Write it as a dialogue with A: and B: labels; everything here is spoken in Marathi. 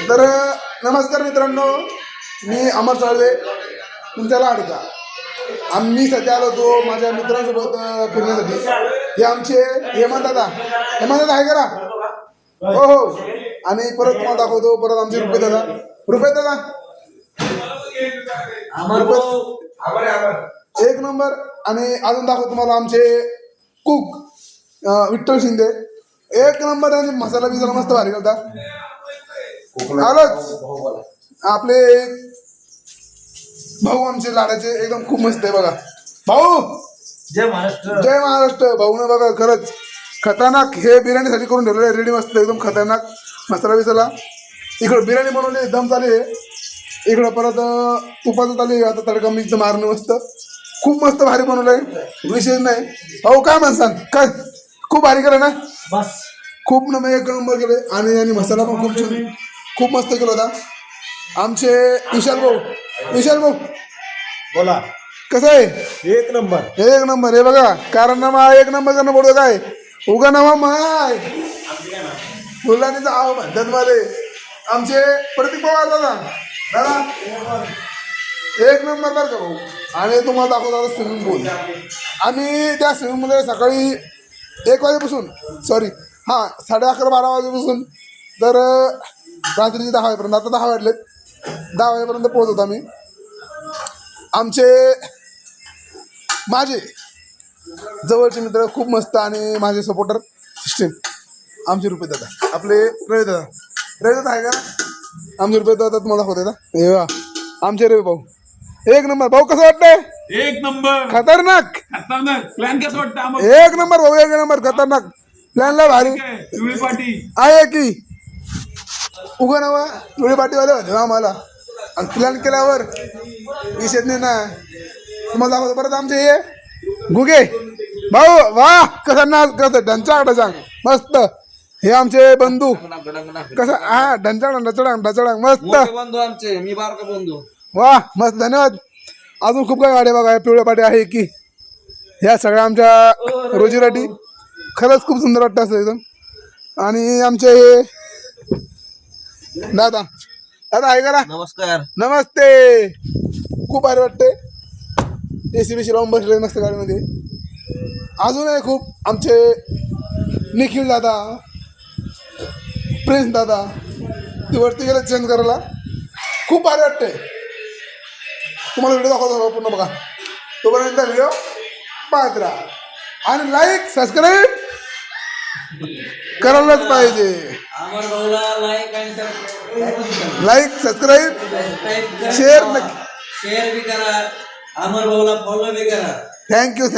A: तर नमस्कार मित्रांनो, मी अमर साळवे, तुमच्या लाडका. आम्ही सध्या आलो होतो माझ्या मित्रांसोबत फिरण्यासाठी. हे आमचे हेमंत दादा आहे का? हो हो. आणि परत तुम्हाला दाखवतो, परत आमचे रुपये दादा एक नंबर. आणि अजून दाखवतो तुम्हाला आमचे कुक विठ्ठल शिंदे, एक नंबर. आणि मसाला बिसाला मस्त भारी होता. आलोच आपले भाऊ आमचे लाडाचे, एकदम खूप मस्त आहे बघा भाऊ.
B: जय महाराष्ट्र.
A: जय महाराष्ट्र. भाऊ ना बघा, खरंच खतरनाक हे बिर्याणीसाठी करून ठेवलेलं आहे रेडी, मस्त एकदम खतरनाक मसाला बिसाला. इकडं बिर्याणी बनवली, दम चालू आहे. इकडं परत तुपाचं चालू आहे, आता तडका मिक्स मारणं मस्त, खूप मस्त भारी बनवलंय, विशेष नाही. भाऊ काय म्हणसान, काय खूप भारी केलं ना?
B: बस
A: खूप एक नंबर केले. आणि मसाला पण खूप छान, खूप मस्त केला होता. आमचे विशाल भाऊ
B: बोला.
A: कसं आहे?
B: एक नंबर.
A: हे बघा, कारण ना एक नंबर करणं पडतो. काय उगा नामा माय फुलानीचा आव म्हणतात मध्ये. आमचे प्रतीक पवार दादा एक नंबर बरं का भाऊ. आणि तुम्हाला दाखवतो स्विमिंग पूल. आम्ही त्या स्विमिंग पूलला सकाळी 1 वाजेपासून, सॉरी 11:30-12 वाजेपासून तर रात्रीचे 10 वाजेपर्यंत, आता 10 वाजलेत, 10 वाजेपर्यंत पोहोचतो आम्ही. आमचे माझे जवळचे मित्र खूप मस्त, आणि माझे सपोर्टर सिस्टीम आमचे रुपये दादा, आपले रवी दादा आहे का? आमचे रुपये दादा तुम्हाला दाखवते ना, हे वा आमचे रवी भाऊ. एक नंबर भाऊ, कसं वाटतंय?
C: एक नंबर.
A: खतरनाक
C: प्लॅन कसं वाटतं?
A: एक नंबर भाऊ, एक नंबर खतरनाक. प्लॅनला भारी
C: पिवळी पाटी
A: आहे की उगा नवा पिवळी पाटीवाले होते आम्हाला, आणि प्लॅन केल्यावर विषय नाही ना. तुम्हाला दाखवतो परत आमचे हे गुगे भाऊ. वा कसं ना, कसं ढंचा मस्त. हे आमचे बंधू कसं ढंचा मस्त
D: बंधू आमचे, मी बारका बंधू.
A: वा मस्त, धन्यवाद. अजून खूप काही गाड्या बघा, पिवळ्या पाट्या आहे की. ह्या सगळ्या आमच्या रोजीराटी, खरंच खूप सुंदर वाटतं असं एकदम. आणि आमचे हे दादा आहे का?
D: नमस्कार.
A: नमस्ते. खूप भारी वाटते, AC बीसी लावून बसले मस्त गाडीमध्ये. अजून आहे खूप आमचे निखिल दादा, प्रिन्स दादा, ती वरती गेले चेंज करायला. खूप भारी वाटते. तुम्हाला व्हिडिओ दाखवतो पूर्ण बघा. तोपर्यंत व्हिडिओ पाहत राहा आणि लाईक सबस्क्राईब करायलाच पाहिजे.
D: अमर भाऊला लाईक आणि
A: लाईक सबस्क्राईब शेअर नक्की.
D: शेअर बी करा. अमर भाऊला फॉलो बी करा.
A: थँक्यू.